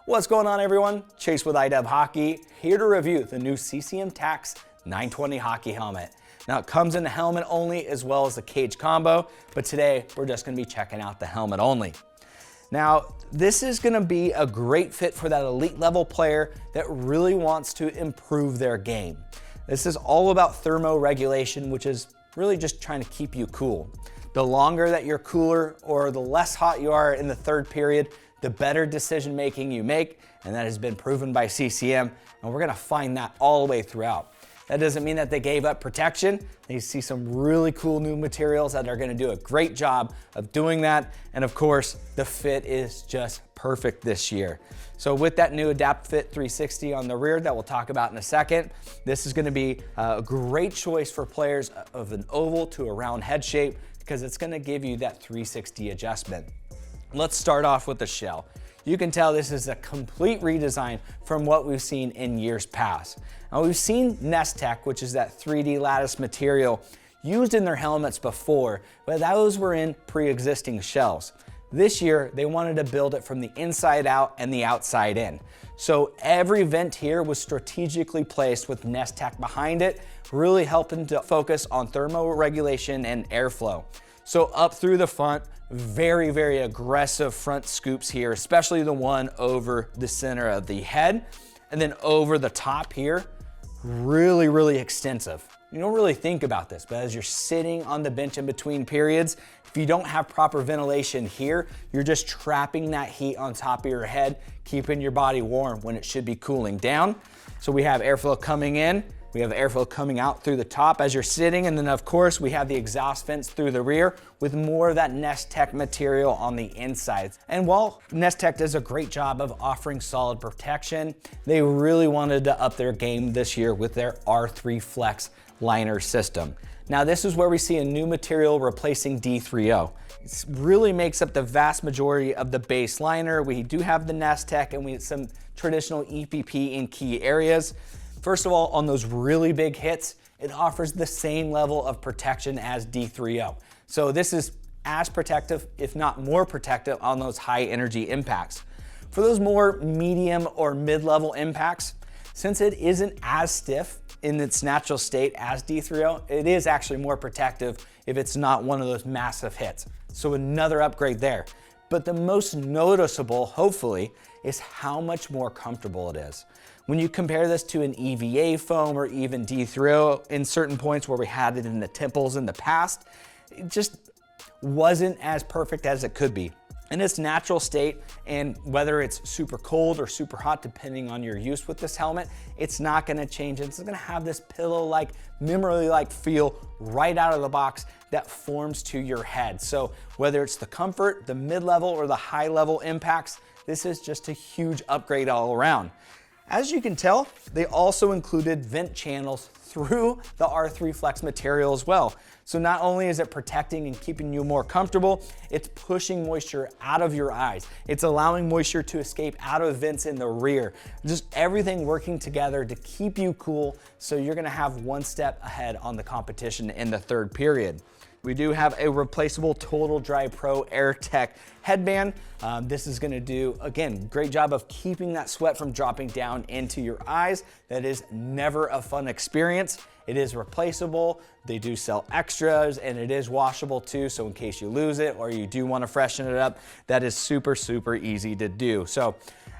What's going on, everyone? Chase with iDub Hockey, here to review the new CCM Tacks 920 hockey helmet. Now, it comes in the helmet only as well as the cage combo, but today we're just gonna be checking out the helmet only. Now, this is gonna be a great fit for that elite level player that really wants to improve their game. This is all about thermoregulation, which is really just trying to keep you cool. The longer that you're cooler or the less hot you are in the third period, the better decision making you make, and that has been proven by CCM, and we're gonna find that all the way throughout. That doesn't mean that they gave up protection. They see some really cool new materials that are gonna do a great job of doing that, and of course, the fit is just perfect this year. So with that new AdaptFit 360 on the rear that we'll talk about in a second, this is gonna be a great choice for players of an oval to a round head shape because it's gonna give you that 360 adjustment. Let's start off with the shell. You can tell this is a complete redesign from what we've seen in years past. Now, we've seen Nest Tech, which is that 3D lattice material, used in their helmets before, but those were in pre-existing shells. This year, they wanted to build it from the inside out and the outside in. So every vent here was strategically placed with Nest Tech behind it, really helping to focus on thermoregulation and airflow. So up through the front, very, very aggressive front scoops here, especially the one over the center of the head. And then over the top here, really, really extensive. You don't really think about this, but as you're sitting on the bench in between periods, if you don't have proper ventilation here, you're just trapping that heat on top of your head, keeping your body warm when it should be cooling down. So we have airflow coming in, we have airflow coming out through the top as you're sitting, and then of course we have the exhaust vents through the rear with more of that Nest Tech material on the insides. And while Nest Tech does a great job of offering solid protection, they really wanted to up their game this year with their R3 Flex liner system. Now, this is where we see a new material replacing D3O. It really makes up the vast majority of the base liner. We do have the Nest Tech and we have some traditional EPP in key areas. First of all, on those really big hits, it offers the same level of protection as D3O. So this is as protective, if not more protective, on those high energy impacts. For those more medium or mid-level impacts, since it isn't as stiff in its natural state as D3O, it is actually more protective if it's not one of those massive hits. So another upgrade there. But the most noticeable, hopefully, is how much more comfortable it is. When you compare this to an EVA foam or even D3O in certain points where we had it in the temples in the past, it just wasn't as perfect as it could be. In its natural state, and whether it's super cold or super hot, depending on your use with this helmet, it's not gonna change. It's gonna have this pillow-like, memory-like feel right out of the box that forms to your head. So whether it's the comfort, the mid-level, or the high-level impacts, this is just a huge upgrade all around. As you can tell, they also included vent channels through the R3 Flex material as well. So not only is it protecting and keeping you more comfortable, it's pushing moisture out of your eyes. It's allowing moisture to escape out of vents in the rear. Just everything working together to keep you cool, so you're gonna have one step ahead on the competition in the third period. We do have a replaceable Total Dry Pro AER TEC headband. This is gonna do, again, great job of keeping that sweat from dropping down into your eyes. That is never a fun experience. It is replaceable. They do sell extras, and it is washable too, so in case you lose it or you do wanna freshen it up, that is super, super easy to do. So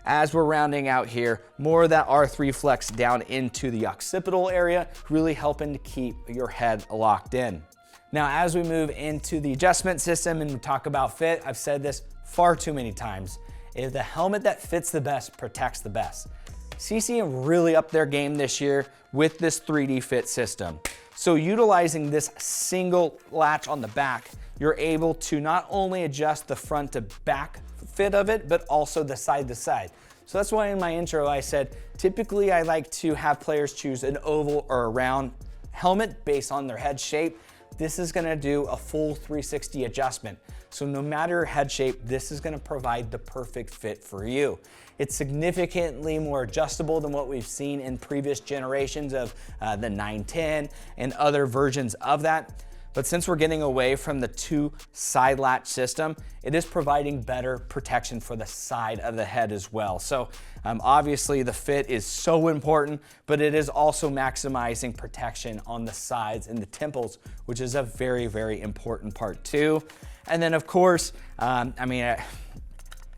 as we're rounding out here, more of that R3 Flex down into the occipital area, really helping to keep your head locked in. Now, as we move into the adjustment system and we talk about fit, I've said this far too many times, is the helmet that fits the best protects the best. CCM really upped their game this year with this 3D fit system. So utilizing this single latch on the back, you're able to not only adjust the front to back fit of it, but also the side to side. So that's why in my intro I said, typically I like to have players choose an oval or a round helmet based on their head shape. This is gonna do a full 360 adjustment. So no matter your head shape, this is gonna provide the perfect fit for you. It's significantly more adjustable than what we've seen in previous generations of the 910 and other versions of that. But since we're getting away from the 2 side latch system, it is providing better protection for the side of the head as well. So obviously the fit is so important, but it is also maximizing protection on the sides and the temples, which is a very, very important part too. And then of course, I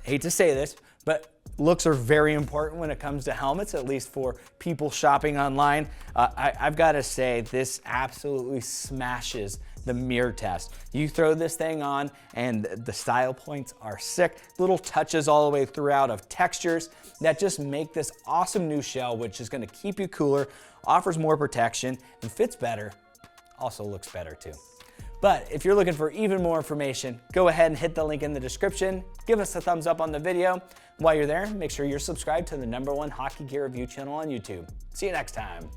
hate to say this, but looks are very important when it comes to helmets, at least for people shopping online. I've got to say, this absolutely smashes the mirror test. You throw this thing on and the style points are sick. Little touches all the way throughout of textures that just make this awesome new shell, which is going to keep you cooler, offers more protection, and fits better. Also looks better too. But if you're looking for even more information, go ahead and hit the link in the description. Give us a thumbs up on the video. While you're there, make sure you're subscribed to the #1 hockey gear review channel on YouTube. See you next time.